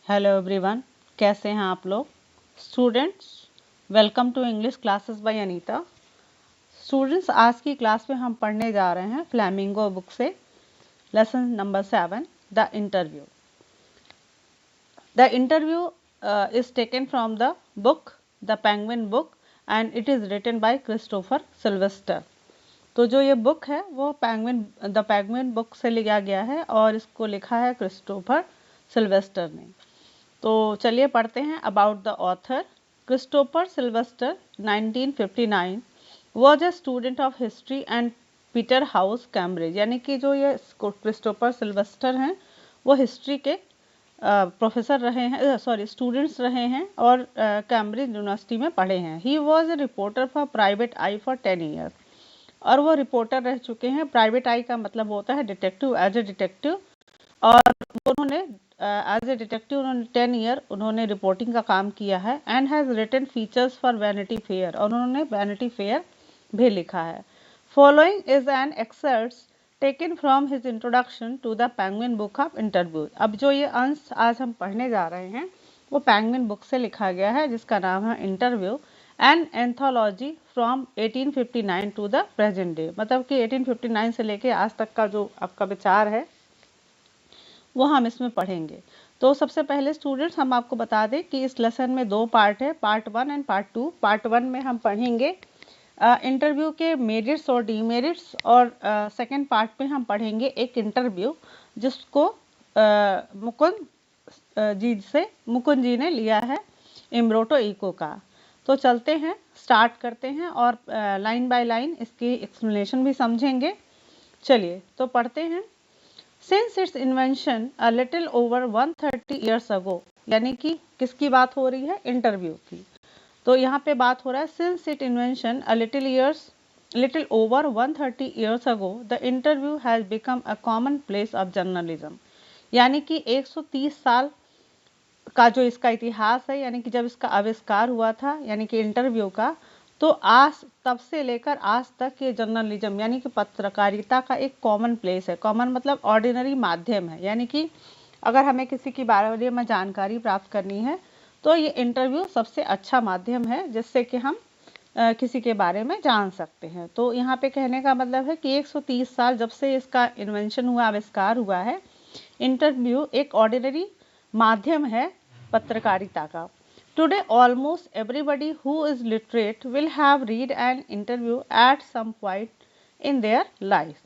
Hello everyone, कैसे हैं आप लोग students. Welcome to English classes by Anita. Students, आज की क्लास में हम पढ़ने जा रहे हैं फ्लैमिंगो बुक से lesson number 7 the interview. The interview is taken from the book the Penguin book and it is written by Christopher Sylvester. तो जो ये बुक है वो द पेंगुइन बुक से लिया गया है और इसको लिखा है क्रिस्टोफर सिल्वेस्टर ने। तो चलिए पढ़ते हैं about the author. Christopher Sylvester 1959 was a student of history and Peter house Cambridge. यानी कि जो ये क्रिस्टोफर सिल्वेस्टर हैं वो हिस्ट्री के प्रोफेसर रहे हैं, स्टूडेंट्स रहे हैं और कैम्ब्रिज यूनिवर्सिटी में पढ़े हैं। He was a reporter for private I for 10 years. और वो रिपोर्टर रह चुके हैं। प्राइवेट आई का मतलब होता है डिटेक्टिव, एज ए डिटेक्टिव। और उन्होंने एज ए डिटेक्टिव उन्होंने 10 ईयर उन्होंने रिपोर्टिंग का काम किया है। And has written features for Vanity Fair, और उन्होंने वैनिटी फेयर भी लिखा है। Following is an excerpts taken from his introduction to the Penguin book of interview. अब जो ये अंश आज हम पढ़ने जा रहे हैं वो पेंगुइन बुक से लिखा गया है, जिसका नाम है interview and anthology from 1859 to the present day. मतलब कि 1859 से लेके आज तक का जो आपका विचार है वो हम इसमें पढ़ेंगे। तो सबसे पहले स्टूडेंट्स हम आपको बता दें कि इस लेसन में दो पार्ट है, पार्ट 1 एंड पार्ट 2। पार्ट 1 में हम पढ़ेंगे इंटरव्यू के मेरिट्स और डीमेरिट्स, और सेकंड पार्ट में हम पढ़ेंगे एक इंटरव्यू जिसको मुकुंद जी ने लिया है इम्ब्रोटो इको का। तो चलते हैं, स्टार्ट करते हैं और लाइन बाय लाइन इसकी एक्सप्लेनेशन भी समझेंगे। चलिए तो पढ़ते हैं। Since its invention a little over 130 years ago, यानी कि किसकी बात हो रही है? इंटरव्यू की। तो यहाँ पे बात हो रहा है since its invention a little over 130 years ago, the interview has become a common place of journalism। यानी कि 130 साल का जो इसका इतिहास है, यानी कि जब इसका आविष्कार हुआ था यानी कि इंटरव्यू का, तो आज तब से लेकर आज तक ये जर्नलिज्म यानी कि पत्रकारिता का एक कॉमन प्लेस है। कॉमन मतलब ऑर्डिनरी माध्यम है, यानी कि अगर हमें किसी के बारे में जानकारी प्राप्त करनी है तो ये इंटरव्यू सबसे अच्छा माध्यम है जिससे कि हम किसी के बारे में जान सकते हैं। तो यहाँ पे कहने का मतलब है कि 130 साल जब से इसका इन्वेंशन हुआ, आविष्कार हुआ है, इंटरव्यू एक ऑर्डिनरी माध्यम है पत्रकारिता का। Today, almost everybody who is literate will have read an interview at some point in their life।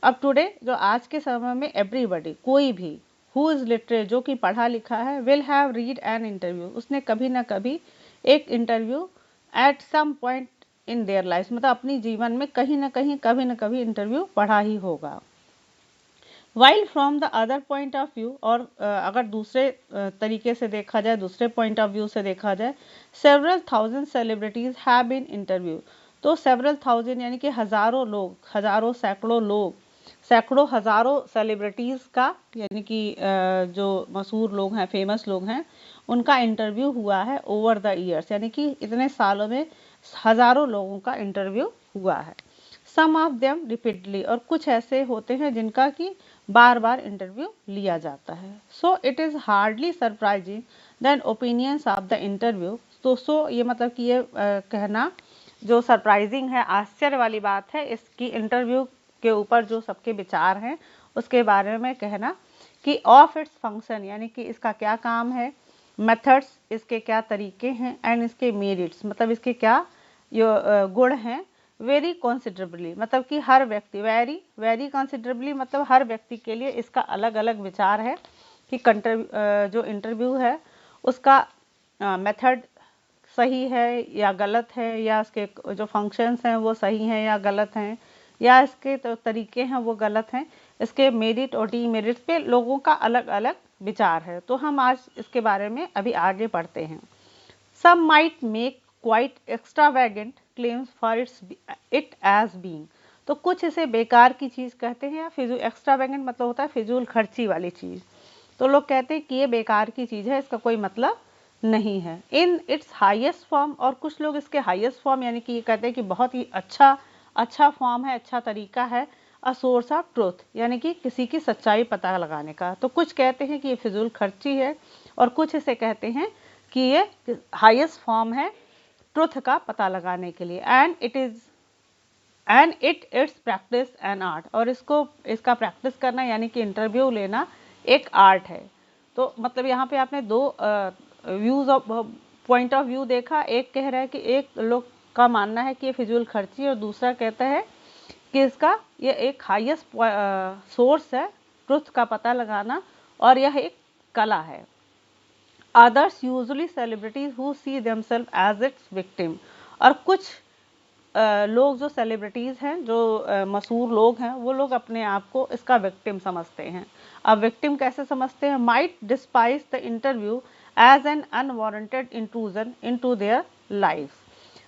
अब today जो आज के समय में everybody कोई भी who is literate जो कि पढ़ा लिखा है will have read an interview, उसने कभी ना कभी एक interview at some point in their life मतलब अपनी जीवन में कहीं ना कहीं कभी ना कभी इंटरव्यू पढ़ा ही होगा। While from the other point of view, और अगर दूसरे तरीके से देखा जाए, दूसरे पॉइंट ऑफ व्यू से देखा जाए, several thousand celebrities have been interview. तो सेवरल थाउजेंड यानी कि हजारों लोग, हजारों सैकड़ों लोग, सैकड़ों हजारों सेलिब्रिटीज का यानी कि जो मशहूर लोग हैं, फेमस लोग हैं, उनका इंटरव्यू हुआ है ओवर द ईयर्स, यानी कि इतने सालों में हजारों लोगों का इंटरव्यू हुआ है। सम ऑफ देम रिपीटली, और कुछ ऐसे होते हैं जिनका कि बार बार इंटरव्यू लिया जाता है। So it is hardly surprising than opinions of the interview. तो ये मतलब कि ये कहना जो सरप्राइजिंग है, आश्चर्य वाली बात है इसकी इंटरव्यू के ऊपर जो सबके विचार हैं उसके बारे में कहना कि ऑफ इट्स फंक्शन यानी कि इसका क्या काम है, मेथड्स इसके क्या तरीके हैं, एंड इसके मेरिट्स मतलब इसके क्या गुण हैं, वेरी कॉन्सिडरेबली मतलब कि हर व्यक्ति, वेरी कॉन्सिडरेबली मतलब हर व्यक्ति के लिए इसका अलग अलग विचार है कि जो इंटरव्यू है उसका मेथड सही है या गलत है, या इसके जो फंक्शंस हैं वो सही हैं या गलत हैं, या इसके तो तरीके हैं वो गलत हैं। इसके मेरिट और डीमेरिट पे लोगों का अलग अलग विचार है। तो हम आज इसके बारे में अभी आगे पढ़ते हैं। Some might make quite extravagant claims for it as being। तो कुछ इसे बेकार की चीज़ कहते हैं, या फिजूल, एक्स्ट्रावेगेंट मतलब होता है फिजूल खर्ची वाली चीज़। तो लोग कहते हैं कि ये बेकार की चीज़ है, इसका कोई मतलब नहीं है। इन इट्स हाईएस्ट फॉर्म, और कुछ लोग इसके हाईएस्ट फॉर्म यानी कि ये कहते हैं कि बहुत ही अच्छा फॉर्म है, अच्छा तरीका है, अ सोर्स ऑफ ट्रूथ यानी कि किसी की सच्चाई पता लगाने का। तो कुछ कहते हैं कि ये फिजूल खर्ची है, और कुछ इसे कहते हैं कि ये हाईएस्ट फॉर्म है ट्रुथ का पता लगाने के लिए। And it's practice an art, और इसका प्रैक्टिस करना यानी कि इंटरव्यू लेना एक आर्ट है। तो मतलब यहाँ पे आपने दो पॉइंट ऑफ व्यू देखा। एक कह रहा है कि एक लोग का मानना है कि ये फिजूल खर्ची, और दूसरा कहता है कि इसका ये एक हाईएस्ट सोर्स है ट्रुथ का पता लगाना, और यह एक कला है। Others usually celebrities who see themself as its victim, और कुछ लोग जो सेलिब्रिटीज़ हैं, जो मशहूर लोग हैं, वो लोग अपने आप को इसका विक्टिम समझते हैं। अब विक्टिम कैसे समझते हैं? Might despise the interview as an unwarranted intrusion into their life.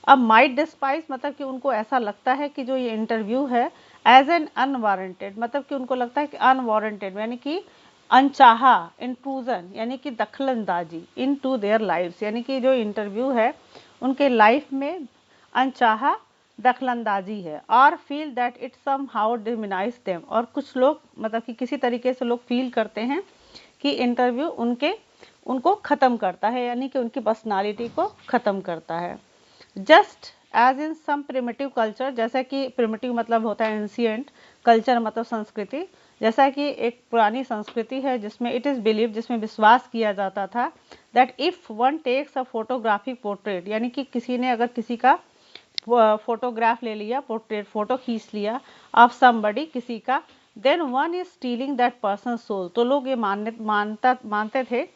अब माइट डिस्पाइज मतलब कि उनको ऐसा लगता है कि जो ये इंटरव्यू है एज एन अनवारंटेड, मतलब कि उनको लगता है कि अनवारंटेड यानी कि अनचाहा, इंट्रूजन यानी कि दखलंदाजी, इनटू देयर लाइव्स यानी कि जो इंटरव्यू है उनके लाइफ में अनचाहा दखलंदाजी है। और feel that it somehow diminish them, और कुछ लोग मतलब कि किसी तरीके से लोग फील करते हैं कि इंटरव्यू उनको ख़त्म करता है, यानी कि उनकी पर्सनालिटी को ख़त्म करता है। Just as in some primitive culture, जैसा कि प्रिमिटिव मतलब होता है एंशिएंट, कल्चर मतलब संस्कृति, जैसा कि एक पुरानी संस्कृति है जिसमें इट इज़ बिलीव, जिसमें विश्वास किया जाता था that if one takes a photographic portrait, यानी कि किसी ने अगर किसी का फोटोग्राफ ले लिया, पोर्ट्रेट फोटो खींच लिया ऑफ समबडी, किसी का, then one is stealing that person soul, तो लोग ये मानते थे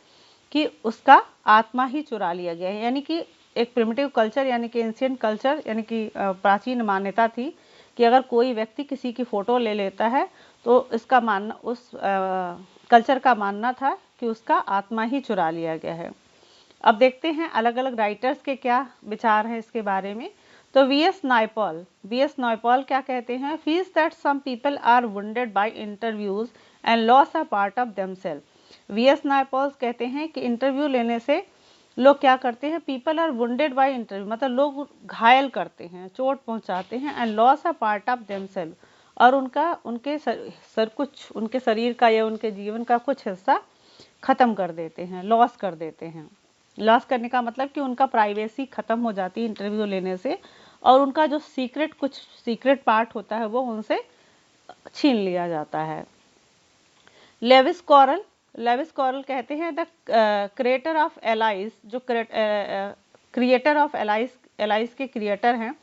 कि उसका आत्मा ही चुरा लिया गया है। यानी कि एक प्रिमिटिव कल्चर यानी कि एंशिएंट कल्चर यानी कि प्राचीन मान्यता थी कि अगर कोई व्यक्ति किसी की फ़ोटो ले लेता है तो इसका मानना, उस कल्चर का मानना था कि उसका आत्मा ही चुरा लिया गया है। अब देखते हैं अलग अलग राइटर्स के क्या विचार हैं इसके बारे में। तो वी.एस. नायपॉल क्या कहते हैं? Feels that some people are wounded by interviews and lose a part of themself. V S. Naipaul कहते हैं कि इंटरव्यू लेने से लोग क्या करते हैं? People are wounded by interview, मतलब लोग घायल करते हैं, चोट पहुंचाते हैं, and lose a part of themself, और उनके शरीर का या उनके जीवन का कुछ हिस्सा खत्म कर देते हैं, लॉस कर देते हैं। लॉस करने का मतलब कि उनका प्राइवेसी खत्म हो जाती है इंटरव्यू लेने से, और उनका जो कुछ सीक्रेट पार्ट होता है वो उनसे छीन लिया जाता है। लेविस कॉरल कहते हैं द क्रिएटर ऑफ एलाइज, जो क्रिएटर ऑफ एलाइज के क्रिएटर हैं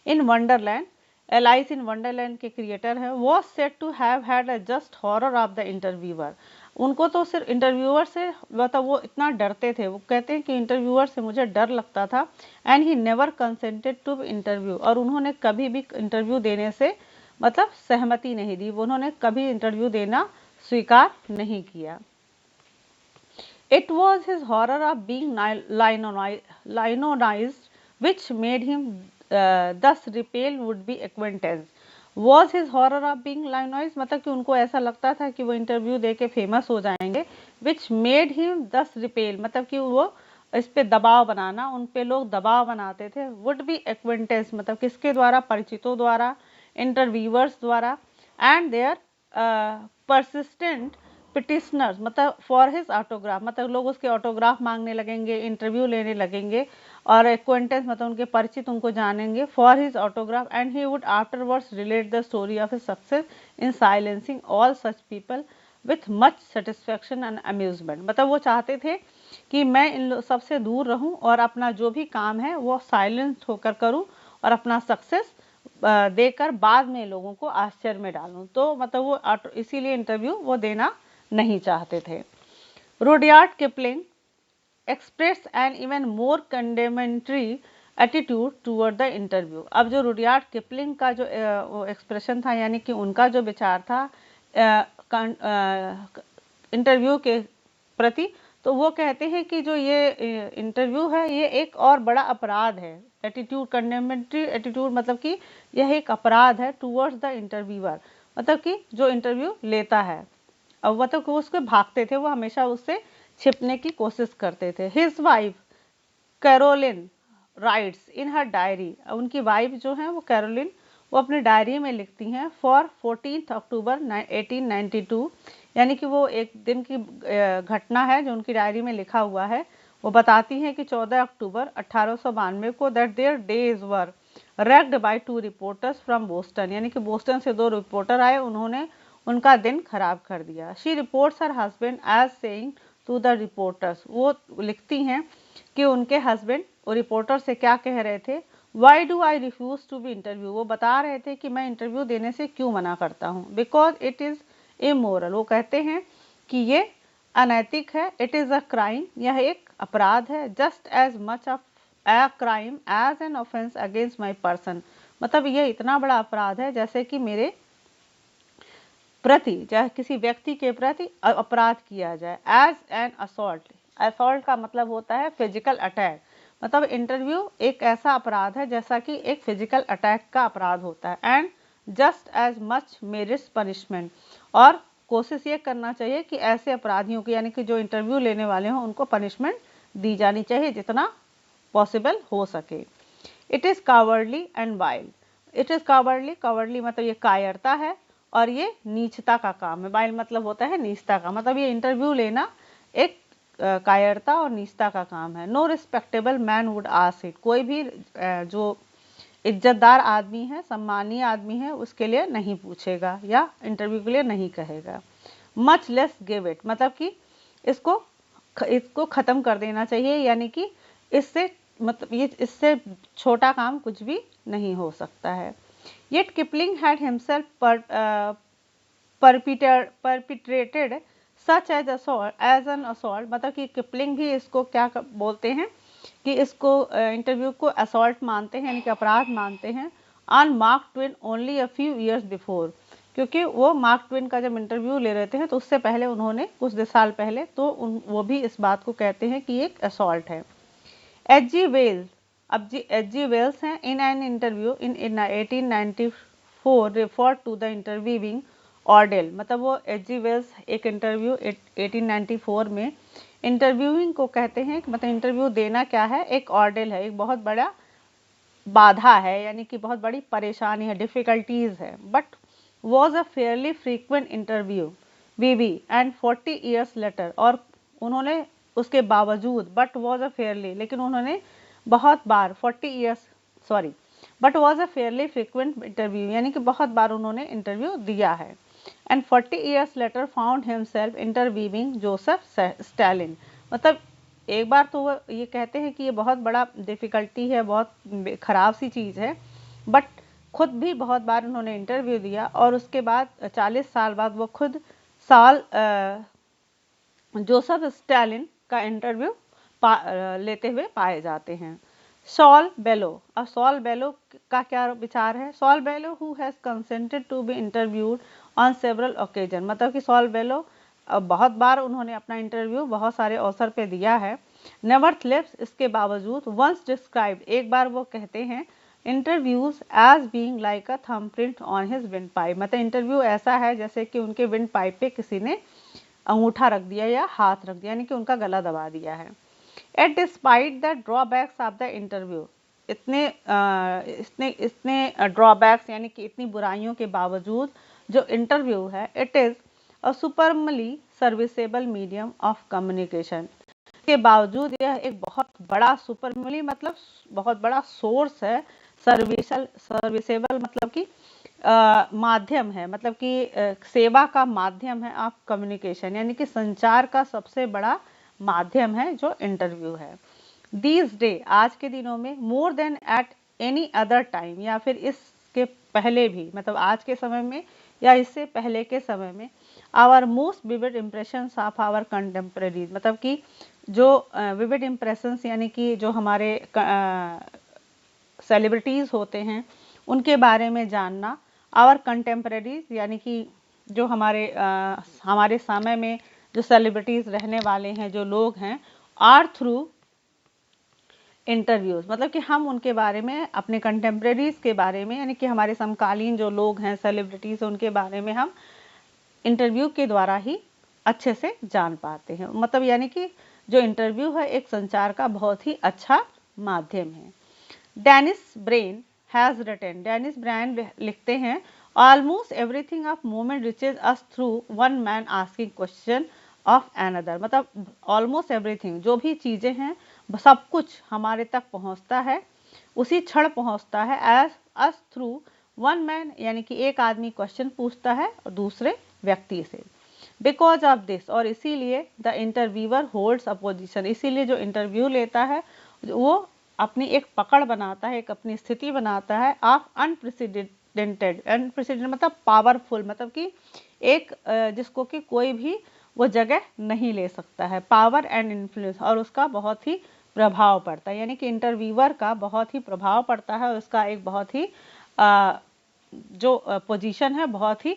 in Wonderland, Alice in Wonderland के क्रिएटर हैं, was said to have had a just horror of the interviewer. उनको तो सिर्फ इंटरव्यूअर से मतलब वो इतना डरते थे, वो कहते हैं कि इंटरव्यूअर से मुझे डर लगता था, and he never consented to interview, और उन्होंने कभी भी इंटरव्यू देने से मतलब सहमति नहीं दी, उन्होंने कभी इंटरव्यू देना स्वीकार नहीं किया। It was his horror of being lionized which made him thus repel would be acquaintance. Was his horror of being lionized, मतलब कि उनको ऐसा लगता था कि वो इंटरव्यू दे के फेमस हो जाएंगे। which made him thus repel, मतलब कि वो इस पे दबाव बनाना, उन पे लोग दबाव बनाते थे। would be acquaintance मतलब किसके द्वारा? परिचितों द्वारा, इंटरव्यूअर्स द्वारा, एंड देयर persistent पिटिशनर्स मतलब फॉर हिज ऑटोग्राफ, मतलब लोग उसके ऑटोग्राफ मांगने लगेंगे, इंटरव्यू लेने लगेंगे, और एक्वेंटेंस मतलब उनके परिचित उनको जानेंगे for his autograph, and he would afterwards relate the story of his success in silencing all such people with much satisfaction and amusement. मतलब वो चाहते थे कि मैं इन सबसे दूर रहूं और अपना जो भी काम है वो साइलेंट होकर करूं, और अपना सक्सेस देकर बाद में लोगों को आश्चर्य में डालूं। तो मतलब वो इसीलिए इंटरव्यू वो देना नहीं चाहते थे। Rudyard Kipling express an even more condemnatory attitude toward the interview. अब जो रुडयार्ड किपलिंग का जो एक्सप्रेशन था यानी कि उनका जो विचार था इंटरव्यू के प्रति, तो वो कहते हैं कि जो ये इंटरव्यू है ये एक और बड़ा अपराध है। एटीट्यूड, कंडेमेंट्री एटीट्यूड मतलब कि यह एक अपराध है टूवर्ड्स द इंटरव्यूअर, मतलब कि जो इंटरव्यू लेता है। अब मतलब वो उसके भागते थे, वो हमेशा उससे छिपने की कोशिश करते थे। हिज वाइफ कैरोलिन राइट्स इन हर डायरी, उनकी वाइफ जो है वो कैरोलिन, वो अपने डायरी में लिखती हैं फॉर 14 अक्टूबर 1892, यानी कि वो एक दिन की घटना है जो उनकी डायरी में लिखा हुआ है। वो बताती हैं कि 14 अक्टूबर 1892 को that there days were wrecked by 2 reporters from Boston, यानी कि बोस्टन से 2 रिपोर्टर आए, उन्होंने उनका दिन खराब कर दिया। She reports her husband as saying to the reporters, वो लिखती हैं कि उनके हस्बैंड वो रिपोर्टर से क्या कह रहे थे, why do I refuse to be interview, वो बता रहे थे कि मैं इंटरव्यू देने से क्यों मना करता हूँ, बिकॉज इट इज़ इमोरल, वो कहते हैं कि ये अनैतिक है, इट इज़ अ क्राइम, यह एक अपराध है, just as much of a crime as an offence against my person, मतलब यह इतना बड़ा अपराध है जैसे कि मेरे प्रति, चाहे किसी व्यक्ति के प्रति अपराध किया जाए। एज एन असॉल्ट, असॉल्ट का मतलब होता है फिजिकल अटैक, मतलब इंटरव्यू एक ऐसा अपराध है जैसा कि एक फिजिकल अटैक का अपराध होता है। And just as much merits punishment, और कोशिश ये करना चाहिए कि ऐसे अपराधियों की, यानी कि जो इंटरव्यू लेने वाले हों, उनको पनिशमेंट दी जानी चाहिए जितना पॉसिबल हो सके। It is cowardly and wild, it is cowardly, cowardly मतलब ये कायरता है और ये नीचता का काम है। वाइल्ड मतलब होता है नीचता का, मतलब ये इंटरव्यू लेना एक कायरता और नीचता का काम है। No respectable man would ask it, कोई भी जो इज्जतदार आदमी है, सम्मानीय आदमी है, उसके लिए नहीं पूछेगा या इंटरव्यू के लिए नहीं कहेगा। मच लेस गिव इट, मतलब कि इसको ख़त्म कर देना चाहिए, यानी कि इससे मतलब ये इससे छोटा काम कुछ भी नहीं हो सकता है। Yet Kipling had himself perpetrated such as an assault, मतलब कि किपलिंग भी इसको क्या बोलते हैं कि इसको इंटरव्यू को असॉल्ट मानते हैं, यानी कि अपराध मानते हैं। On mark Twain only a few years before, क्योंकि वो मार्क ट्वेन का जब इंटरव्यू ले रहे थे तो उससे पहले उन्होंने कुछ साल पहले तो वो भी इस बात को कहते हैं कि एक असॉल्ट है। H.G. Wells, अब H.G. Wells हैं, in an interview in 1894 referred to the interviewing ordeal, मतलब वो H.G. Wells एक इंटरव्यू 1894 में इंटरव्यूइंग को कहते हैं, मतलब इंटरव्यू देना क्या है, एक ऑर्डेल है, एक बहुत बड़ा बाधा है, यानी कि बहुत बड़ी परेशानी है, डिफ़िकल्टीज़ है। But was a fairly frequent interviewee and 40 years later, और उन्होंने उसके बावजूद, बट वॉज अ फेयरली, लेकिन उन्होंने बहुत बार 40 years sorry but was a fairly frequent interview, यानी कि बहुत बार उन्होंने इंटरव्यू दिया है। And 40 years letter found himself interviewing Joseph Stalin, मतलब एक बार तो वो ये कहते हैं कि ये बहुत बड़ा डिफ़िकल्टी है, बहुत ख़राब सी चीज़ है, बट खुद भी बहुत बार उन्होंने इंटरव्यू दिया, और उसके बाद 40 साल बाद वो खुद जोसेफ स्टालिन का इंटरव्यू लेते हुए पाए जाते हैं। सॉल बेलो, अब सॉल बेलो का क्या विचार है? Saul Bellow who has consented to be interviewed on several occasion, मतलब कि सॉल बेलो बहुत बार उन्होंने अपना इंटरव्यू बहुत सारे अवसर पे दिया है। नेवरथलेस, इसके बावजूद, वंस डिस्क्राइब्ड, एक बार वो कहते हैं interviews as being like a thumbprint on his windpipe, मतलब इंटरव्यू ऐसा है जैसे कि उनके विंड पाइप पे किसी ने अंगूठा रख दिया या हाथ रख दिया, यानी कि उनका गला दबा दिया है। Yet despite the drawbacks of the interview, इतने ड्रॉबैक्स, यानी कि इतनी बुराइयों के बावजूद जो इंटरव्यू है, it is a supremely serviceable medium of communication, के बावजूद यह एक बहुत बड़ा सुपरमली मतलब बहुत बड़ा सोर्स है, सर्विसेबल मतलब कि माध्यम है, मतलब कि सेवा का माध्यम है ऑफ कम्युनिकेशन, यानी कि संचार का सबसे बड़ा माध्यम है जो इंटरव्यू है। दीज डे, आज के दिनों में, more than at any other time, या फिर इसके पहले भी, मतलब आज के समय में या इससे पहले के समय में, our most vivid impressions of our contemporaries, मतलब कि जो विविड इम्प्रेशंस, यानी कि जो हमारे सेलिब्रिटीज़ होते हैं उनके बारे में जानना, आवर कंटेम्प्रेरीज, यानी कि जो हमारे समय में जो सेलिब्रिटीज़ रहने वाले हैं, जो लोग हैं, आर थ्रू इंटरव्यूज़, मतलब कि हम उनके बारे में, अपने कंटेम्प्रेरीज़ के बारे में, यानी कि हमारे समकालीन जो लोग हैं, सेलिब्रिटीज़, उनके बारे में हम इंटरव्यू के द्वारा ही अच्छे से जान पाते हैं, मतलब यानी कि जो इंटरव्यू है एक संचार का बहुत ही अच्छा माध्यम है। Denis Brian has written, Denis Brian लिखते हैं almost everything of movement reaches us through one man asking question of another, मतलब ऑलमोस्ट एवरीथिंग, जो भी चीजें हैं सब कुछ हमारे तक पहुंचता है, उसी क्षण पहुंचता है as us through one man, यानी कि एक आदमी क्वेश्चन पूछता है और दूसरे व्यक्ति से। बिकॉज ऑफ दिस, और इसीलिए the interviewer holds a position, इसीलिए जो इंटरव्यू लेता है वो अपनी एक पकड़ बनाता है, एक अपनी स्थिति बनाता है ऑफ अनप्रेसिडेंटेड, अनप्रेसिडेंटेड मतलब पावरफुल, मतलब कि एक जिसको कि कोई भी वो जगह नहीं ले सकता है, पावर एंड इन्फ्लुएंस, और उसका बहुत ही प्रभाव पड़ता है, यानी कि इंटरव्यूअर का बहुत ही प्रभाव पड़ता है, उसका एक बहुत ही जो पोजीशन है बहुत ही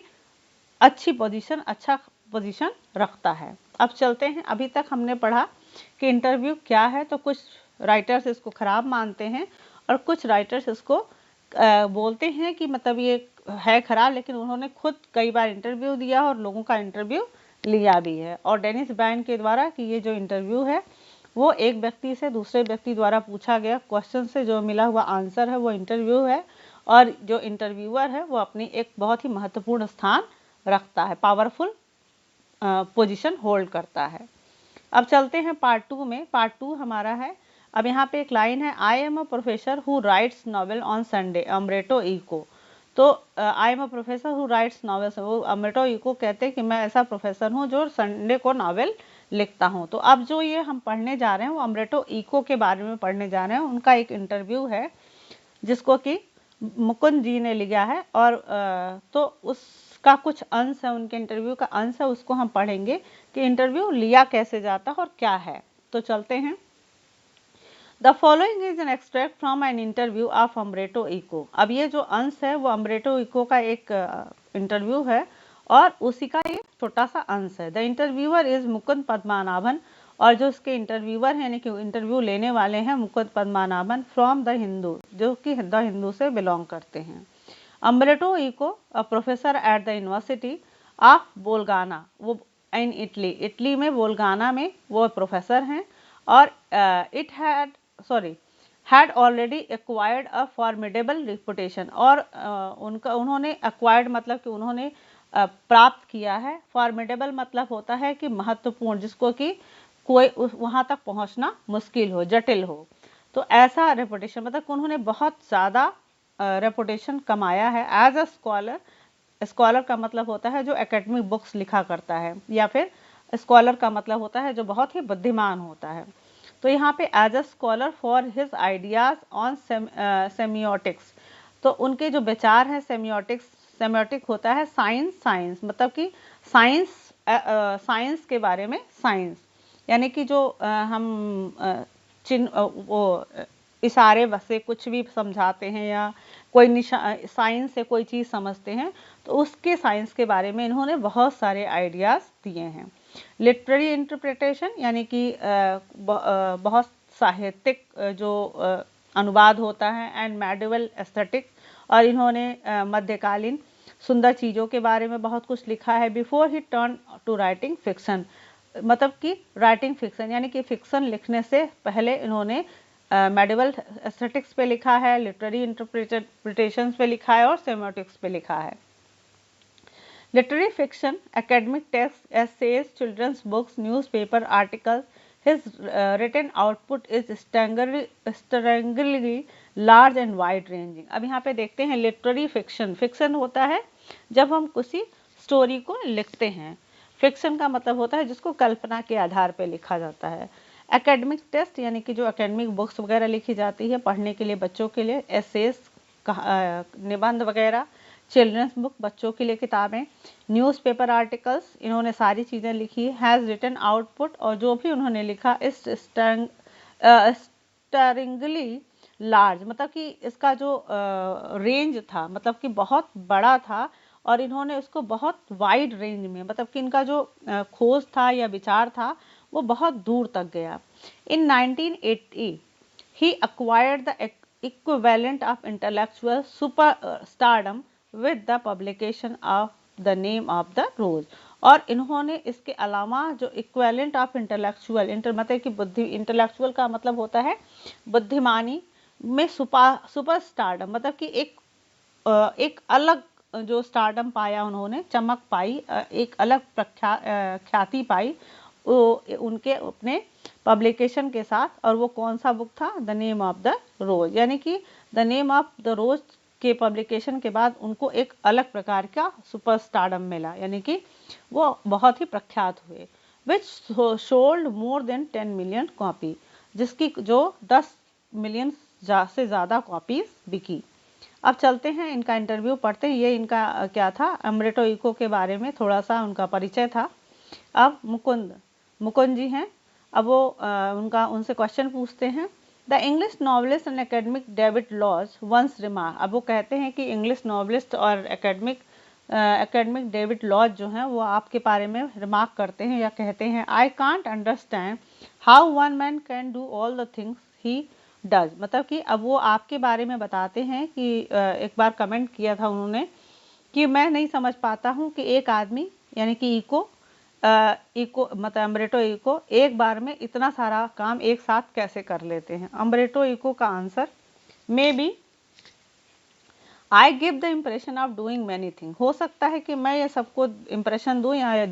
अच्छी पोजीशन, अच्छा पोजीशन रखता है। अब चलते हैं, अभी तक हमने पढ़ा कि इंटरव्यू क्या है, तो कुछ राइटर्स इसको खराब मानते हैं और कुछ राइटर्स इसको बोलते हैं कि मतलब ये है खराब, लेकिन उन्होंने खुद कई बार इंटरव्यू दिया और लोगों का इंटरव्यू लिया भी है। और डेनिस बैन के द्वारा कि ये जो इंटरव्यू है वो एक व्यक्ति से दूसरे व्यक्ति द्वारा पूछा गया क्वेश्चन से जो मिला हुआ आंसर है वो इंटरव्यू है, और जो इंटरव्यूअर है वो अपनी एक बहुत ही महत्वपूर्ण स्थान रखता है, पावरफुल पोजीशन होल्ड करता है। अब चलते हैं पार्ट 2 में। पार्ट 2 हमारा है, अब यहाँ पे एक लाइन है, I am a professor who writes novel on Sunday, Umberto Eco. तो I am a professor who writes novels, वो अम्ब्रेटो इको कहते हैं कि मैं ऐसा प्रोफेसर हूँ जो संडे को नॉवेल लिखता हूँ। तो अब जो ये हम पढ़ने जा रहे हैं वो अम्ब्रेटो इको के बारे में पढ़ने जा रहे हैं, उनका एक इंटरव्यू है जिसको कि मुकुंद जी ने लिया है, और तो उसका कुछ अंश है, उनके इंटरव्यू का अंश है, उसको हम पढ़ेंगे कि इंटरव्यू लिया कैसे जाता है और क्या है। तो चलते हैं। The following is an extract from an interview of Umberto Eco. अब ये जो अंश है वो अम्ब्रेटो इको का एक इंटरव्यू है और उसी का एक छोटा सा अंश है। The interviewer is Mukund Padmanabhan, और जो इसके इंटरव्यूअर हैं यानी कि इंटरव्यू लेने वाले हैं मुकुंद पद्मनाभन फ्रॉम द हिंदू, जो कि द हिंदू से बिलोंग करते हैं। Umberto Eco a professor at the University of Bologna, वो इन इटली, इटली में बोलगाना में वो प्रोफेसर हैं, और it had already acquired a formidable reputation, और उन्होंने एक्वायर्ड मतलब कि उन्होंने प्राप्त किया है, फॉर्मिडेबल मतलब होता है कि महत्वपूर्ण, जिसको कि कोई वहां तक पहुंचना मुश्किल हो, जटिल हो, तो ऐसा रेपुटेशन, मतलब उन्होंने बहुत ज़्यादा रेपुटेशन कमाया है एज अ स्कॉलर। स्कॉलर का मतलब होता है जो एकेडमिक बुक्स लिखा करता है, या फिर स्कॉलर का मतलब होता है जो बहुत ही बुद्धिमान होता है। तो यहाँ पे as a scholar for his ideas on semiotics, तो उनके जो विचार हैं सेमियोटिक्स, सेमियोटिक होता है साइंस मतलब कि साइंस के बारे में, साइंस यानी कि जो हम चिन्ह वो इशारे से कुछ भी समझाते हैं या कोई साइंस से कोई चीज़ समझते हैं, तो उसके साइंस के बारे में इन्होंने बहुत सारे आइडियाज़ दिए हैं। लिटरेरी इंटरप्रिटेशन यानी कि बहुत साहित्यिक जो अनुवाद होता है, एंड मेडिवल एस्थेटिक्स, और इन्होंने मध्यकालीन सुंदर चीज़ों के बारे में बहुत कुछ लिखा है। Before he turn to writing fiction, मतलब कि राइटिंग फिक्शन यानी कि फिक्शन लिखने से पहले इन्होंने मेडिवल एस्थेटिक्स पे लिखा है, लिटरेरी इंटरप्रिटेशन पे लिखा है और सेमियोटिक्स पे लिखा है। Literary fiction, academic text, essays, children's books, newspaper articles, his written output is staggeringly large and wide ranging। अब यहाँ पे देखते हैं लिटरेरी फिक्शन, फिक्शन होता है जब हम किसी स्टोरी को लिखते हैं, फिक्शन का मतलब होता है जिसको कल्पना के आधार पे लिखा जाता है। एकेडमिक टेक्स्ट यानी कि जो एकेडमिक बुक्स वगैरह लिखी जाती है पढ़ने के लिए बच्चों के लिए, एसेज निबंध वगैरह, चिल्ड्रंस बुक बच्चों के लिए किताबें, न्यूज़पेपर आर्टिकल्स इन्होंने सारी चीज़ें लिखी। हैज़ रिटन आउटपुट, और जो भी उन्होंने लिखा इस स्टरिंगली लार्ज, मतलब कि इसका जो रेंज था मतलब कि बहुत बड़ा था, और इन्होंने उसको बहुत वाइड रेंज में, मतलब कि इनका जो खोज था या विचार था वो बहुत दूर तक गया। इन 1980 he acquired the equivalent of intellectual superstardom with the publication of the name of the rose। और इन्होंने इसके अलावा जो इक्वेलेंट ऑफ इंटेलेक्चुअल, मतलब कि बुद्धि, इंटेलेक्चुअल का मतलब होता है बुद्धिमानी में सुपरस्टारडम, मतलब कि एक अलग जो स्टारडम पाया उन्होंने, चमक पाई, एक अलग ख्याति पाई उनके अपने पब्लिकेशन के साथ। और वो कौन सा बुक था? द नेम ऑफ द रोज। यानी कि द नेम ऑफ द रोज के पब्लिकेशन के बाद उनको एक अलग प्रकार का सुपर स्टारडम मिला, यानी कि वो बहुत ही प्रख्यात हुए। Which sold more than 10 million copy, जिसकी जो 10 मिलियन से ज़्यादा कॉपीज बिकी। अब चलते हैं इनका इंटरव्यू पढ़ते हैं। ये इनका क्या था? अम्ब्रेटो इको के बारे में थोड़ा सा उनका परिचय था। अब मुकुंद जी हैं। अब वो उनसे क्वेश्चन पूछते हैं। The English novelist and academic David Lodge once remark. अब वो कहते हैं कि इंग्लिश नॉवलिस्ट और एकेडमिक डेविड लॉज जो हैं वो आपके बारे में रिमार्क करते हैं या कहते हैं, I can't understand how one man can do all the things he does. मतलब कि अब वो आपके बारे में बताते हैं कि एक बार कमेंट किया था उन्होंने कि मैं नहीं समझ पाता हूँ कि एक आदमी, यानी कि इको मतलब अम्ब्रेटो इको एक बार में इतना सारा काम एक साथ कैसे कर लेते हैं। अम्ब्रेटो इको का answer may be I give the impression of doing many thing. हो सकता है कि मैं ये सबको इम्प्रेशन दूं या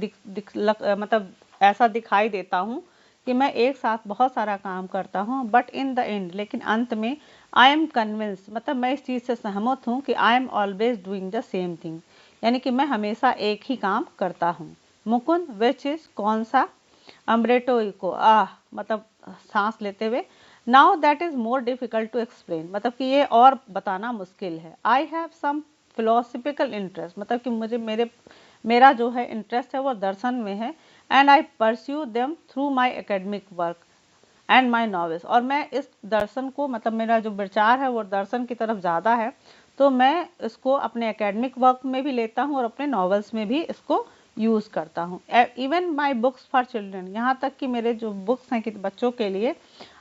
मतलब ऐसा दिखाई देता हूँ कि मैं एक साथ बहुत सारा काम करता हूँ, बट इन द एंड, लेकिन अंत में आई एम कन्विंस, मतलब मैं इस चीज़ से सहमत हूँ कि I am always doing the same thing, यानी कि मैं हमेशा एक ही काम करता हूँ। मुकुंद, विच इज, कौन सा? अम्ब्रेटो इको, मतलब सांस लेते हुए, now that is more difficult to explain, मतलब कि ये और बताना मुश्किल है। I have some philosophical interest, मतलब कि मेरा जो है इंटरेस्ट है वो दर्शन में है। And I pursue them through my academic work and my novels, और मैं इस दर्शन को, मतलब मेरा जो विचार है वो दर्शन की तरफ ज़्यादा है, तो मैं इसको अपने एकेडमिक वर्क में भी लेता हूँ और अपने नॉवेल्स में भी इसको यूज़ करता हूँ। Even my books for children, यहाँ तक कि मेरे जो बुक्स हैं कि बच्चों के लिए,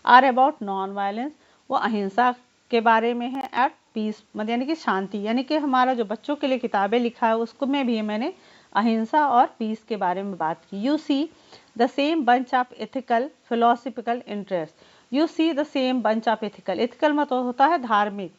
आर अबाउट नॉन वायलेंस, वो अहिंसा के बारे में है, एट पीस, मतलब यानी कि शांति, यानी कि हमारा जो बच्चों के लिए किताबें लिखा है उसको में भी मैंने अहिंसा और पीस के बारे में बात की। You see the same bunch of ethical philosophical interest, you see the same bunch of ethical, ethical मतलब होता है धार्मिक,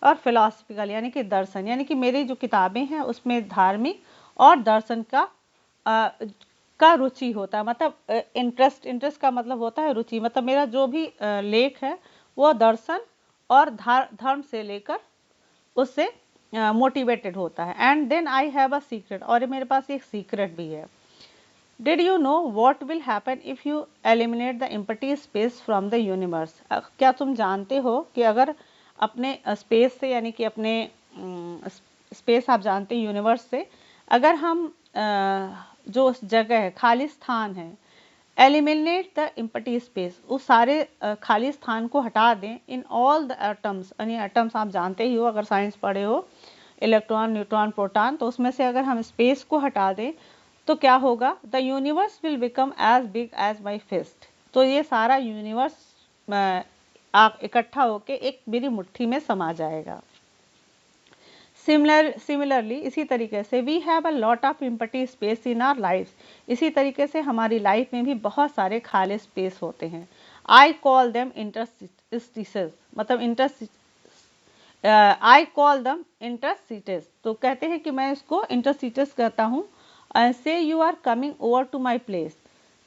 और फिलोसफिकल यानी कि दर्शन, यानी कि मेरी जो किताबें हैं उसमें धार्मिक और दर्शन का रुचि होता है, मतलब इंटरेस्ट का मतलब होता है रुचि, मतलब मेरा जो भी लेख है वो दर्शन और धर्म से लेकर उससे मोटिवेटेड होता है। And then I have a secret, और मेरे पास एक सीक्रेट भी है। Did you know what will happen if you eliminate the empty space from the universe? क्या तुम जानते हो कि अगर अपने स्पेस से, यानी कि अपने स्पेस आप जानते हैं यूनिवर्स से, अगर हम जो जगह है, खाली स्थान है, एलिमिनेट द एम्प्टी स्पेस, उस सारे खाली स्थान को हटा दें, इन ऑल द एटम्स, यानी एटम्स आप जानते ही हो अगर साइंस पढ़े हो, इलेक्ट्रॉन, न्यूट्रॉन, प्रोटॉन, तो उसमें से अगर हम स्पेस को हटा दें तो क्या होगा? The universe will become as big as my fist. तो ये सारा यूनिवर्स आप इकट्ठा होके एक मेरी मुट्ठी में समा जाएगा। सिमिलरली, इसी तरीके से, we have a lot of empty space in our life, इसी तरीके से हमारी लाइफ में भी बहुत सारे खाली स्पेस होते हैं। आई कॉल देम इंटरस्टिसेस, मतलब आई कॉल देम इंटरस्टिसेस, तो कहते हैं कि मैं इसको इंटरस्टिसेस कहता हूँ। Say you are coming over to my place,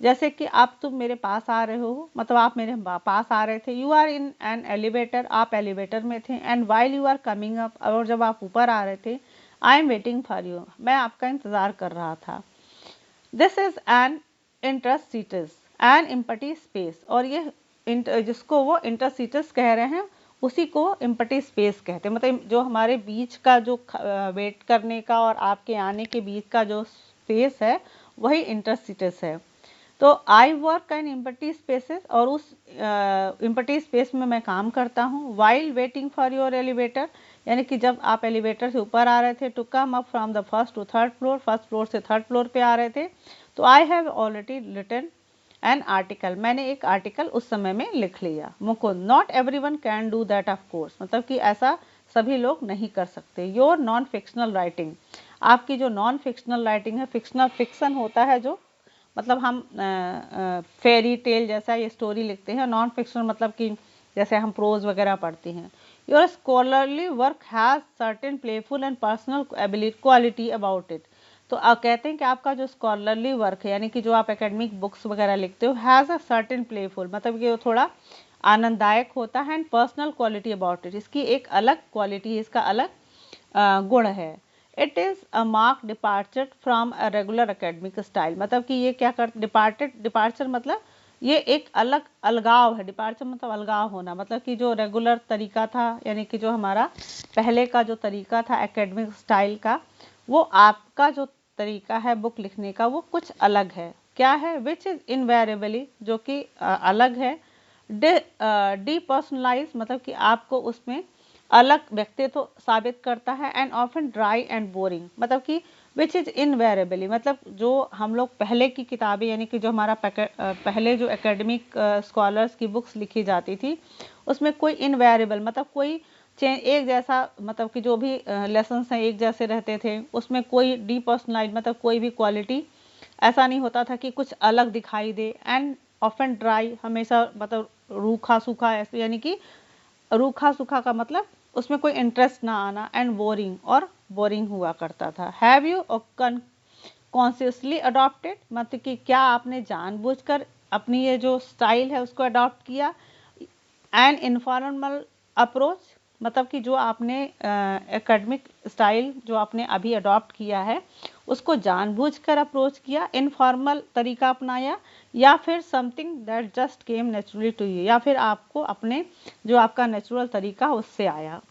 जैसे कि तुम मेरे पास आ रहे हो, मतलब आप मेरे पास आ रहे थे। You are in an elevator, आप एलिवेटर में थे। And while you are coming up, और जब आप ऊपर आ रहे थे, I am waiting for you, मैं आपका इंतज़ार कर रहा था। This is an interstices an empty space, और ये जिसको वो इंटरस्टिसेस कह रहे हैं उसी को एम्प्टी स्पेस कहते हैं, मतलब जो हमारे बीच का जो वेट करने का और आपके आने के बीच का जो स्पेस है वही इंटरस्टिसेस है। तो I work in empty spaces, और उस एम्प्टी स्पेस में मैं काम करता हूँ। While waiting for your elevator, यानी कि जब आप एलिवेटर से ऊपर आ रहे थे, to come up from the first to third floor, first floor से थर्ड फ्लोर पे आ रहे थे, तो I have already written an article, मैंने एक आर्टिकल उस समय में लिख लिया। Mukund, not everyone can do that of course, मतलब कि ऐसा सभी लोग नहीं कर सकते। योर नॉन फिक्शनल राइटिंग, आपकी जो नॉन फिक्शनल राइटिंग है, फिक्शन होता है जो, मतलब हम फेरी टेल जैसा ये स्टोरी लिखते हैं। नॉन फिक्शनल मतलब कि जैसे हम प्रोज वगैरह पढ़ते हैं। Your scholarly work has certain playful and personal quality about it. तो कहते हैं कि आपका जो स्कॉलरली वर्क है, यानी कि जो आप एकेडमिक बुक्स वगैरह लिखते हो, हैज़ अ सर्टेन प्लेफुल, मतलब कि वो थोड़ा आनंददायक होता है, and personal quality about it, इसकी एक अलग क्वालिटी है, इसका अलग गुण है। It is a mark departure from a regular academic style, मतलब कि ये क्या कर डिपार्चर मतलब ये एक अलग अलगाव है। डिपार्चर मतलब अलगाव होना, मतलब कि जो रेगुलर तरीका था, यानी कि जो हमारा पहले का जो तरीका था एकेडमिक स्टाइल का, वो आपका जो तरीका है बुक लिखने का वो कुछ अलग है। क्या है? विच इज़ इनवेरिएबली, जो कि अलग है। डीपर्सनलाइज, मतलब कि आपको उसमें अलग व्यक्तित्व साबित करता है। And often dry and boring, मतलब कि विच इज़ इनवेरिएबली, मतलब जो हम लोग पहले की किताबें, यानी कि जो हमारा पहले जो एकेडमिक स्कॉलर्स की बुक्स लिखी जाती थी, उसमें कोई इनवेरिएबल मतलब कोई चेंज, एक जैसा, मतलब कि जो भी लेसन्स हैं एक जैसे रहते थे, उसमें कोई डीपर्सनलाइज मतलब कोई भी क्वालिटी ऐसा नहीं होता था कि कुछ अलग दिखाई दे। एंड ऑफन ड्राई, हमेशा मतलब रूखा सूखा ऐसे, यानी कि रूखा सूखा का मतलब उसमें कोई इंटरेस्ट ना आना। एंड बोरिंग, और बोरिंग हुआ करता था। हैव यू कॉन्शियसली अडॉप्टेड, मतलब कि क्या आपने जानबूझकर अपनी ये जो स्टाइल है उसको अडॉप्ट किया। एन इनफॉर्मल अप्रोच, मतलब कि जो आपने एकेडमिक स्टाइल जो आपने अभी अडॉप्ट किया है उसको जानबूझकर अप्रोच किया, इनफॉर्मल तरीका अपनाया, या फिर something that just came naturally to you, या फिर आपको अपने जो आपका नेचुरल तरीका उससे आया।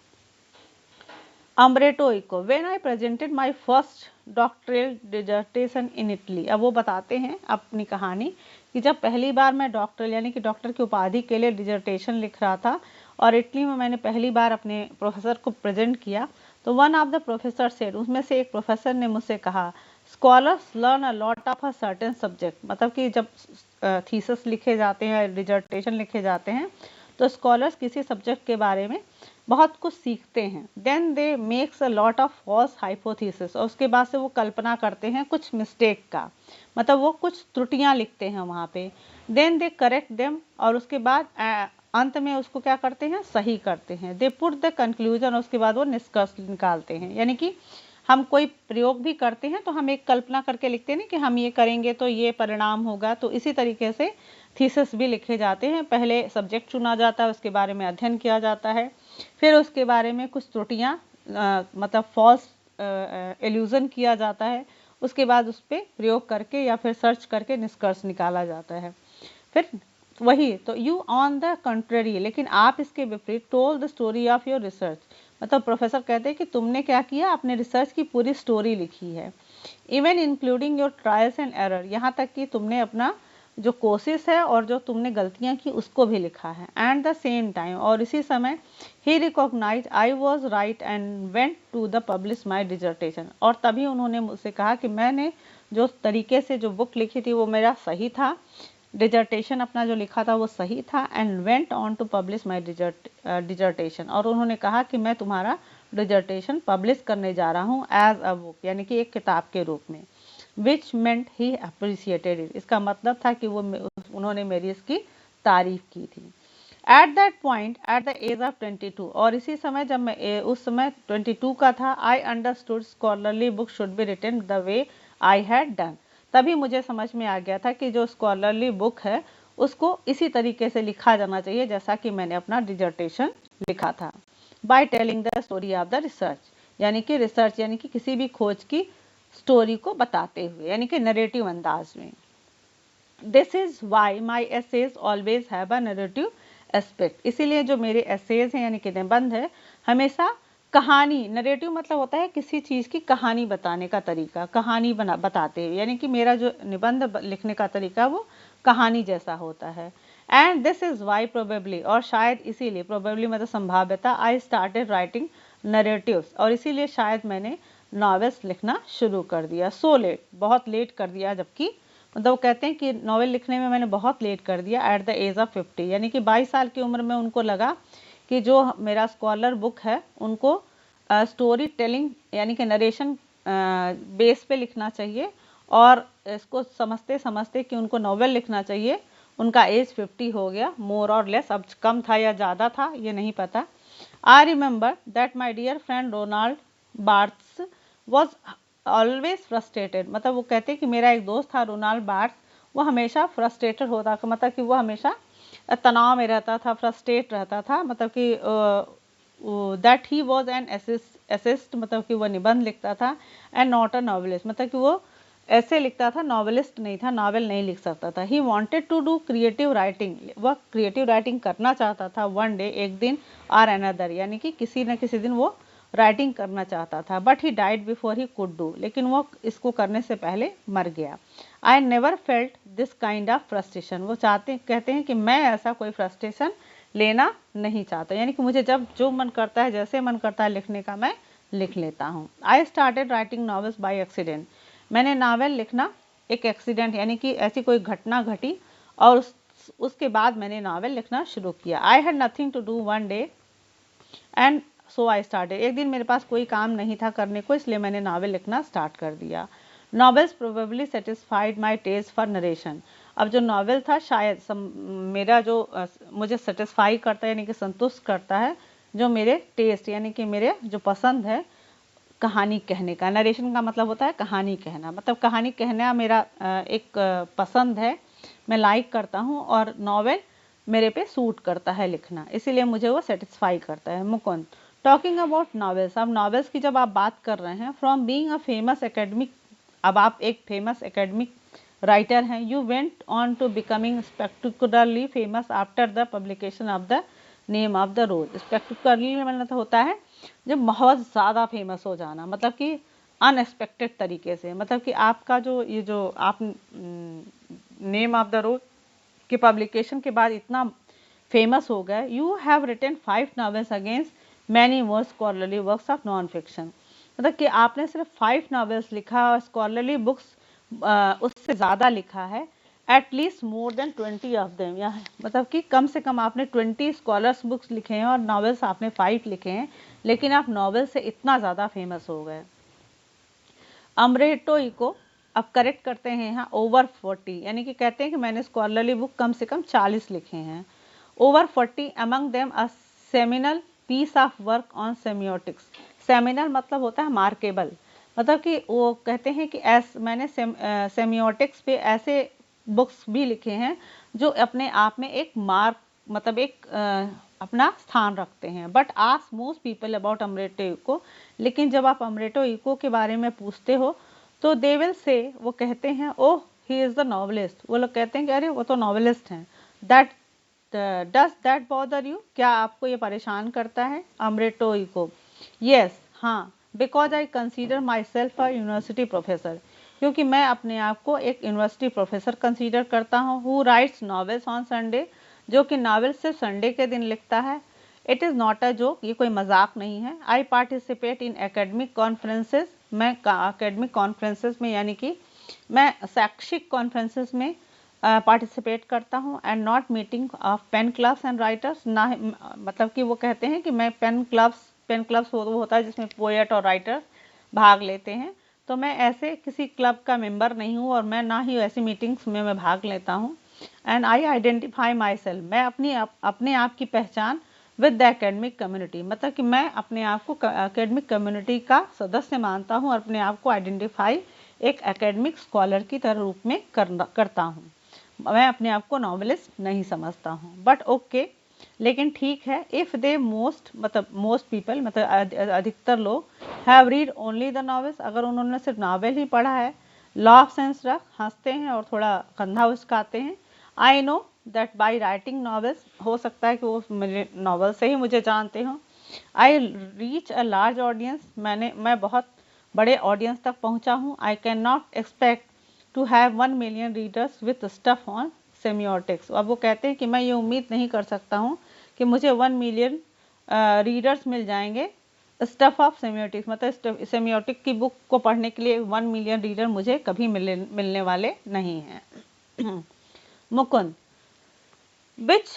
Umberto Eco, when I presented my first doctoral dissertation in Italy. अब वो बताते हैं अपनी कहानी कि जब पहली बार मैं डॉक्टरल यानी कि डॉक्टर की उपाधि के लिए डिजर्टेशन लिख रहा था और इटली में मैंने पहली बार अपने प्रोफेसर को प्रेजेंट किया, तो one of the professor said, उसमें से एक प्रोफेसर ने मुझसे कहा, scholars learn a lot of a certain subject, मतलब कि जब थीसिस लिखे जाते हैं, डिजर्टेशन लिखे जाते हैं, तो स्कॉलर्स किसी सब्जेक्ट के बारे में बहुत कुछ सीखते हैं। Then they makes a lot of false hypothesis, और उसके बाद से वो कल्पना करते हैं कुछ मिस्टेक का, मतलब वो कुछ त्रुटियां लिखते हैं वहाँ पे। देन दे करेक्ट देम, और उसके बाद अंत में उसको क्या करते हैं, सही करते हैं। दे पुट द कंक्लूजन, उसके बाद वो निष्कर्ष निकालते हैं। यानी कि हम कोई प्रयोग भी करते हैं तो हम एक कल्पना करके लिखते हैं ना कि हम ये करेंगे तो ये परिणाम होगा, तो इसी तरीके से थीसिस भी लिखे जाते हैं। पहले सब्जेक्ट चुना जाता है, उसके बारे में अध्ययन किया जाता है, फिर उसके बारे में कुछ त्रुटियां मतलब फॉल्स एल्यूजन किया जाता है, उसके बाद उस पर प्रयोग करके या फिर सर्च करके निष्कर्ष निकाला जाता है। फिर वही तो यू ऑन द कंट्ररी, लेकिन आप इसके विपरीत toll the story of your research, मतलब प्रोफेसर कहते हैं कि तुमने क्या किया, अपने रिसर्च की पूरी स्टोरी लिखी है। Even including your trials and error, यहाँ तक कि तुमने अपना जो कोशिश है और जो तुमने गलतियां की उसको भी लिखा है। एंड द सेम टाइम, और इसी समय, he recognise I was right and went to the publish my dissertation, और तभी उन्होंने मुझसे कहा कि मैंने जो तरीके से जो बुक लिखी थी वो मेरा सही था, डिजर्टेशन अपना जो लिखा था वो सही था। And went on to publish my dissertation, और उन्होंने कहा कि मैं तुम्हारा डिजर्टेशन पब्लिश करने जा रहा हूँ एज अ बुक, यानी कि एक किताब के रूप में। विच मेंट ही अप्रिशिएटेड इट, इसका मतलब था कि वो उन्होंने मेरी इसकी तारीफ की थी। At that point at the age of 22, और इसी समय जब मैं उस समय 22 का था, I understood scholarly book should be written the way I had done, तभी मुझे समझ में आ गया था कि जो स्कॉलरली बुक है उसको इसी तरीके से लिखा जाना चाहिए जैसा कि मैंने अपना डिजर्टेशन लिखा था। By telling the story of the research, यानी कि रिसर्च यानी कि किसी भी खोज की स्टोरी को बताते हुए, यानी कि नरेटिव अंदाज में। This is why my essays always have a narrative aspect, इसीलिए जो मेरे एसेज हैं यानी कि निबंध है हमेशा कहानी, नरेटिव मतलब होता है किसी चीज़ की कहानी बताने का तरीका, कहानी बताते हुए, यानी कि मेरा जो निबंध लिखने का तरीका वो कहानी जैसा होता है। And this is why probably, और शायद इसीलिए, प्रोबेबली मतलब संभाव्यता, आई स्टार्टेड राइटिंग नरेटिव्स, और इसीलिए शायद मैंने नॉवेल्स लिखना शुरू कर दिया। सो लेट, बहुत लेट कर दिया, जबकि मतलब वो कहते हैं कि नॉवेल लिखने में मैंने बहुत लेट कर दिया। एट द एज ऑफ 50, यानी कि 22 साल की उम्र में उनको लगा कि जो मेरा स्कॉलर बुक है उनको स्टोरी टेलिंग यानी कि नरेशन बेस पे लिखना चाहिए, और इसको समझते समझते कि उनको नॉवेल लिखना चाहिए, उनका एज 50 हो गया, मोर और लेस, अब कम था या ज़्यादा था ये नहीं पता। I remember that my dear friend Roland Barthes was always frustrated, मतलब वो कहते हैं कि मेरा एक दोस्त था रोनाल्ड बार्थ्स, वो हमेशा फ्रस्ट्रेटेड होता, मतलब कि वो हमेशा तनाव में रहता था, फ्रस्ट्रेट रहता था, मतलब कि that he was an assist, मतलब कि वो निबंध लिखता था, एंड नॉट अ नॉवलिस्ट, मतलब कि वो ऐसे लिखता था, नॉवलिस्ट नहीं था, नॉवेल नहीं लिख सकता था। He wanted to do creative writing, वह क्रिएटिव राइटिंग करना चाहता था, वन डे, एक दिन, और अनदर, यानी कि किसी न किसी दिन वो राइटिंग करना चाहता था, but he died before he could do, लेकिन वो इसको करने से पहले मर गया। I never felt this kind of frustration, वो कहते हैं कि मैं ऐसा कोई फ्रस्ट्रेशन लेना नहीं चाहता, यानी कि मुझे जब जो मन करता है, जैसे मन करता है लिखने का, मैं लिख लेता हूँ। I started writing novels by accident, मैंने नावल लिखना एक एक्सीडेंट, यानी कि ऐसी कोई घटना घटी और उसके बाद मैंने नावल लिखना शुरू किया। I had nothing to do one day and so I started, एक दिन मेरे पास कोई काम नहीं था करने को, इसलिए मैंने नावल लिखना स्टार्ट कर दिया। Novels probably satisfied my taste for narration, अब जो नॉवेल था शायद मेरा जो मुझे सेटिस्फाई करता है, यानी कि संतुष्ट करता है, जो मेरे टेस्ट, यानी कि मेरे जो पसंद है कहानी कहने का। नरेशन का मतलब होता है कहानी कहना, मतलब कहानी कहना मेरा एक पसंद है, मैं लाइक करता हूँ, और नॉवेल मेरे पे सूट करता है लिखना, इसीलिए मुझे वो सेटिस्फाई करता है। मुकुंद, टॉकिंग अबाउट नॉवेल्स, अब नॉवेल्स की जब आप बात कर रहे हैं, from being a famous academic, अब आप एक फेमस एकेडमिक राइटर हैं, you went on to becoming spectacularly famous after the publication of the name of the rose. Spectacularly मतलब होता है जब बहुत ज़्यादा फेमस हो जाना, मतलब कि अनएक्सपेक्टेड तरीके से, मतलब कि आपका जो ये जो आप नेम ऑफ द रोज के पब्लिकेशन के बाद इतना फेमस हो गए। You have written 5 novels against many more scholarly works of non fiction, मतलब कि आपने सिर्फ 5 नॉवेल्स लिखा और स्कॉलरली बुक्स उससे ज़्यादा लिखा है, at least more than 20 of them, या मतलब कि कम से कम आपने 20 स्कॉलर्स बुक्स लिखे हैं और नॉवेल्स आपने 5 लिखे हैं, लेकिन आप नॉवेल से इतना ज़्यादा फेमस हो गए। अमरेटो इको, अब करेक्ट करते हैं यहाँ, ओवर 40, यानी कि कहते हैं कि मैंने स्कॉलरली बुक कम से कम 40 लिखे हैं। Over 40, among them a seminal piece of work on semiotics, seminal मतलब होता है मार्केबल, मतलब कि वो कहते हैं कि मैंने सेमियोटिक्स पे ऐसे बुक्स भी लिखे हैं जो अपने आप में एक मार्क, मतलब एक अपना स्थान रखते हैं। But ask most people about Umberto Eco, लेकिन जब आप अमरेटो इको के बारे में पूछते हो तो दे विल से, वो कहते हैं ओह ही इज़ द नॉवलिस्ट, वो लोग कहते हैं कि अरे वो तो नॉवलिस्ट हैं। That does that bother you, क्या आपको ये परेशान करता है? अमरेटो इको, यस, हाँ, because I consider my self a university professor, क्योंकि मैं अपने आप को एक यूनिवर्सिटी प्रोफेसर कंसीडर करता हूँ। Who writes novels on Sunday, जो कि नावल सिर्फ संडे के दिन लिखता है। It is not a joke, ये कोई मजाक नहीं है। आई पार्टिसिपेट इन एकेडमिक कॉन्फ्रेंसेस, मैं एकेडमिक कॉन्फ्रेंसेस में, यानी कि मैं शैक्षिक कॉन्फ्रेंसेस में पार्टिसिपेट करता हूँ। And not meeting of PEN clubs and writers, ना मतलब कि वो कहते हैं कि मैं पेन क्लब्स वो होता है जिसमें पोएट और राइटर भाग लेते हैं, तो मैं ऐसे किसी क्लब का मेंबर नहीं हूँ, और मैं ना ही ऐसी मीटिंग्स में मैं भाग लेता हूँ। And I identify my self, मैं अपने आप की पहचान विद द एकेडमिक कम्युनिटी, मतलब कि मैं अपने आप को एकेडमिक कम्युनिटी का सदस्य मानता हूँ और अपने आप को आइडेंटिफाई एक एकेडमिक स्कॉलर की तरह रूप में करता हूँ। मैं अपने आप को नॉवेलिस्ट नहीं समझता हूँ, बट ओके, लेकिन ठीक है। इफ़ दे मोस्ट पीपल, मतलब अधिकतर लोग, have read only the novels, अगर उन्होंने सिर्फ नावल ही पढ़ा है, लाफ सेंस रख, हंसते हैं और थोड़ा कंधा उचकाते हैं। I know that by writing novels, हो सकता है कि वो मेरे नॉवल से ही मुझे जानते हों। I reach a large audience, मैं बहुत बड़े ऑडियंस तक पहुंचा हूँ। I can not expect to have 1 million readers with stuff on semiotics, अब वो कहते हैं कि मैं ये उम्मीद नहीं कर सकता हूँ कि मुझे 1 मिलियन रीडर्स मिल जाएंगे स्टफ ऑफ सेमियोटिक्स, मतलब सेमियोटिक की बुक को पढ़ने के लिए 1 मिलियन रीडर मुझे कभी मिलने वाले नहीं हैं। Mukund, which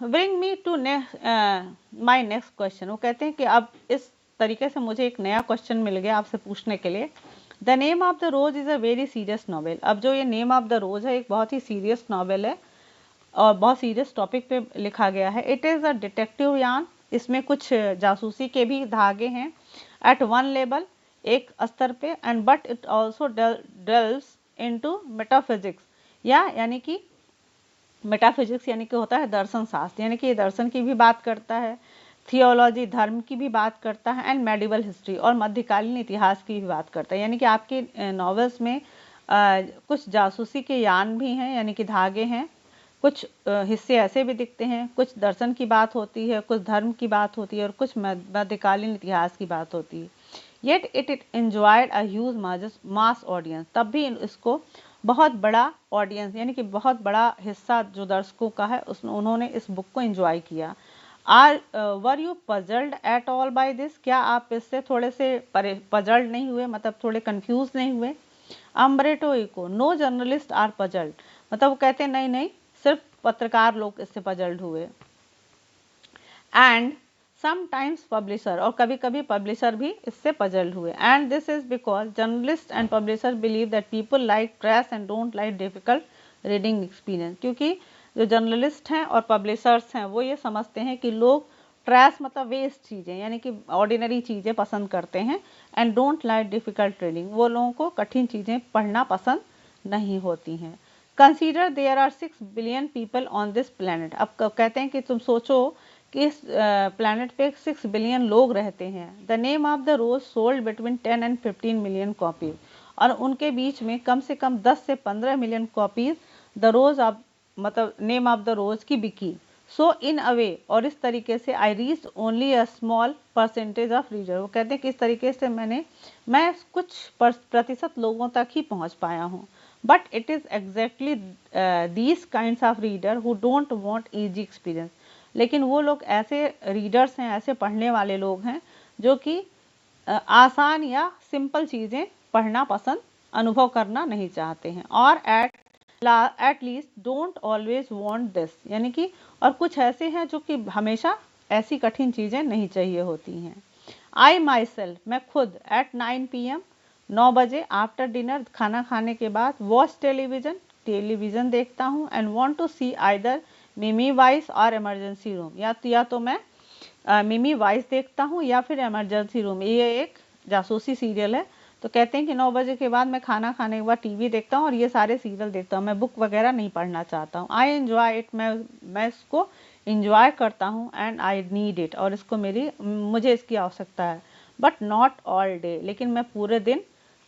bring me to my next question, वो कहते हैं कि अब इस तरीके से मुझे एक नया क्वेश्चन मिल गया आपसे पूछने के लिए। The name of the Rose is a very serious novel, अब जो ये नेम ऑफ द रोज है एक बहुत ही सीरियस नॉवेल है और बहुत सीरियस टॉपिक पे लिखा गया है। It is a detective yarn इसमें कुछ जासूसी के भी धागे हैं एट वन लेवल, एक स्तर पे, and but it also delves into metaphysics, यानी कि मेटाफिजिक्स यानी कि होता है दर्शन शास्त्र, यानी कि ये दर्शन की भी बात करता है, थियोलॉजी धर्म की भी बात करता है, एंड मेडिवल हिस्ट्री और मध्यकालीन इतिहास की भी बात करता है। यानी कि आपके नॉवेल्स में कुछ जासूसी के यान भी हैं, यानी कि धागे हैं, कुछ हिस्से ऐसे भी दिखते हैं, कुछ दर्शन की बात होती है, कुछ धर्म की बात होती है और कुछ मध्यकालीन इतिहास की बात होती है। Yet it enjoyed a huge mass audience, तब भी इसको बहुत बड़ा ऑडियंस यानी कि बहुत बड़ा हिस्सा जो दर्शकों का है उन्होंने इस बुक को एंजॉय किया। Were you puzzled at all by this, क्या आप इससे थोड़े से पजल्ड नहीं हुए, मतलब थोड़े कंफ्यूज नहीं हुए? Umberto Eco, no journalist are puzzled, मतलब वो कहते हैं नहीं नहीं सिर्फ पत्रकार लोग इससे पजल्ड हुए। एंड समटाइम्स पब्लिशर, और कभी कभी पब्लिशर भी इससे पजल्ड हुए। And this is because journalist and publisher believe that people like trace and don't like difficult reading experience, क्योंकि जो जर्नलिस्ट हैं और पब्लिशर्स हैं वो ये समझते हैं कि लोग ट्रेस मतलब वेस्ट चीज़ें यानी कि ऑर्डिनरी चीज़ें पसंद करते हैं, and don't like difficult reading, वो लोगों को कठिन चीज़ें पढ़ना पसंद नहीं होती हैं। Consider there are 6 billion people on this planet, अब कहते हैं कि तुम सोचो कि इस प्लैनेट पे 6 बिलियन लोग रहते हैं। The name of the Rose sold between 10 and 15 million copies, और उनके बीच में कम से कम 10 से 15 million copies the rose of मतलब नेम ऑफ द रोज की बिकी। सो इन अ वे, और इस तरीके से I reach only a small percentage of reader, वो कहते हैं कि इस तरीके से मैं कुछ प्रतिशत लोगों तक ही पहुंच पाया हूँ। But it is exactly these kinds of reader who don't want easy experience, लेकिन वो लोग ऐसे रीडर्स हैं, ऐसे पढ़ने वाले लोग हैं जो कि आसान या सिंपल चीज़ें पढ़ना पसंद अनुभव करना नहीं चाहते हैं। और at least don't always want this, यानी कि और कुछ ऐसे हैं जो कि हमेशा ऐसी कठिन चीज़ें नहीं चाहिए होती हैं। आई माई सेल्फ, मैं खुद एट 9 PM 9 बजे आफ्टर डिनर, खाना खाने के बाद, वॉच टेलीविज़न देखता हूँ, and want to see either Miami Vice और इमरजेंसी रूम, या तो मैं मिमी वाइस देखता हूँ या फिर इमरजेंसी रूम, ये एक जासूसी सीरियल है। तो कहते हैं कि 9 बजे के बाद मैं खाना खाने के बाद टीवी देखता हूँ और ये सारे सीरियल देखता हूँ, मैं बुक वगैरह नहीं पढ़ना चाहता हूँ। आई एंजॉय इट, मैं इसको इंजॉय करता हूँ, एंड आई नीड इट, और इसको मुझे इसकी आवश्यकता है। बट नॉट ऑल डे, लेकिन मैं पूरे दिन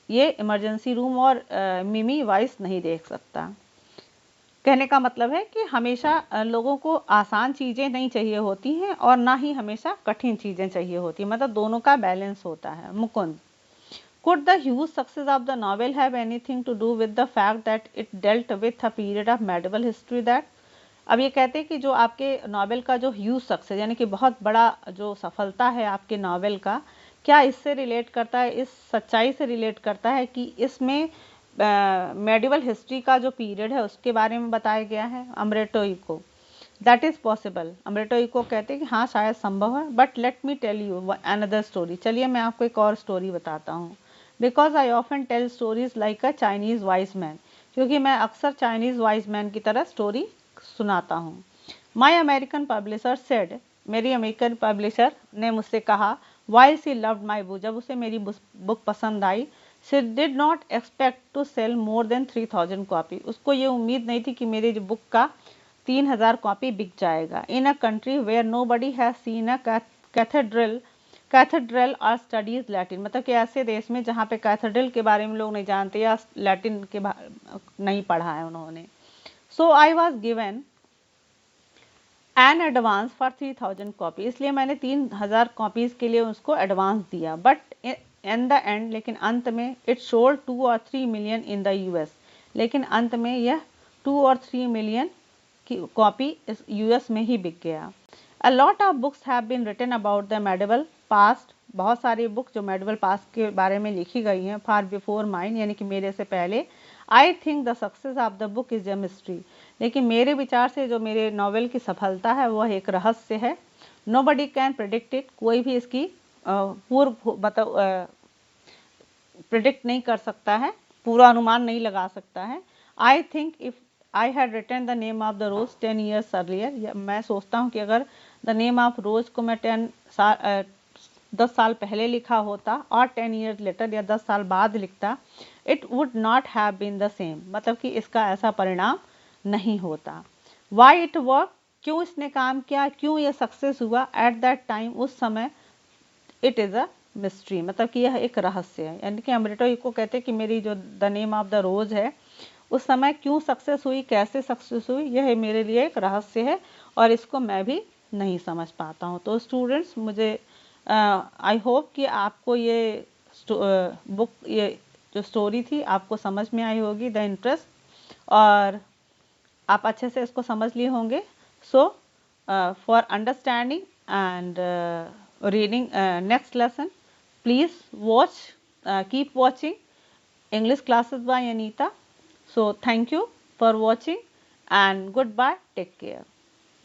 ये इमरजेंसी रूम और मिमी वाइस नहीं देख सकता। कहने का मतलब है कि हमेशा लोगों को आसान चीज़ें नहीं चाहिए होती हैं और ना ही हमेशा कठिन चीज़ें चाहिए होती हैं, मतलब दोनों का बैलेंस होता है। Mukund, could the huge success of the novel have anything to do with the fact that it dealt with a period of medieval history that, अब ये कहते हैं कि जो आपके नावल का जो ह्यूज सक्सेस यानी कि बहुत बड़ा जो सफलता है आपके नावल का, क्या इससे रिलेट करता है, इस सच्चाई से रिलेट करता है कि इसमें मेडिवल हिस्ट्री का जो पीरियड है उसके बारे में बताया गया है? Umberto Eco, that is possible, Umberto Eco कहते हैं कि हाँ शायद संभव है। But let me tell you another story, चलिए मैं आपको एक और स्टोरी बताता हूँ। Because I often tell stories like a Chinese wise man, क्योंकि मैं अक्सर चाइनीज़ वाइज मैन की तरह स्टोरी सुनाता हूँ। माई अमेरिकन पब्लिशर सेड, मेरी अमेरिकन पब्लिशर ने मुझसे कहा, while she loved my book, जब उसे मेरी बुक पसंद आई, she did not expect to sell more than 3000 copy, उसको ये उम्मीद नहीं थी कि मेरी जो बुक का 3000 कॉपी बिक जाएगा। In a country where nobody has seen a cathedral or studies Latin, मतलब कि ऐसे देश में जहाँ पे कैथेड्रल के बारे में लोग नहीं जानते या लैटिन के नहीं पढ़ा है उन्होंने। So I was given an advance for 3000 copy, इसलिए मैंने 3000 कॉपीज़ के लिए उसको एडवांस दिया। बट इन द एंड, लेकिन अंत में, इट सोल्ड 2 और 3 मिलियन इन द US, लेकिन अंत में यह 2 और 3 मिलियन की कॉपी इस US में ही बिक गया। A lot of books have been written about the medieval past, बहुत सारी बुक जो मेडिवल पास्ट के बारे में लिखी गई हैं, फार बिफोर माइन यानी कि मेरे से पहले। I think the success of the book is a mystery, लेकिन मेरे विचार से जो मेरे नॉवेल की सफलता है वह एक रहस्य है। Nobody can predict it, कोई भी इसकी प्रिडिक्ट नहीं कर सकता है, पूरा अनुमान नहीं लगा सकता है। I think if I had written the name of the rose 10 years earlier, मैं सोचता हूँ कि अगर द नेम ऑफ रोज को मैं 10 साल पहले लिखा होता और 10 years लेटर या 10 साल बाद लिखता, it would not have been the same, मतलब कि इसका ऐसा परिणाम नहीं होता। वाई इट वर्क, क्यों इसने काम किया, क्यों ये सक्सेस हुआ एट दैट टाइम, उस समय, इट इज़ अ मिस्ट्री, मतलब कि यह एक रहस्य है। यानी कि अमृतो इको कहते हैं कि मेरी जो द नेम ऑफ द रोज है उस समय क्यों सक्सेस हुई, कैसे सक्सेस हुई, यह मेरे लिए एक रहस्य है और इसको मैं भी नहीं समझ पाता हूँ। तो स्टूडेंट्स, मुझे आई होप कि आपको ये बुक, ये जो स्टोरी थी आपको समझ में आई होगी, द इंटरेस्ट, और आप अच्छे से इसको समझ लिए होंगे। So for understanding and reading next lesson, please watch, keep watching English classes by Anita. So thank you for watching and goodbye. Take care.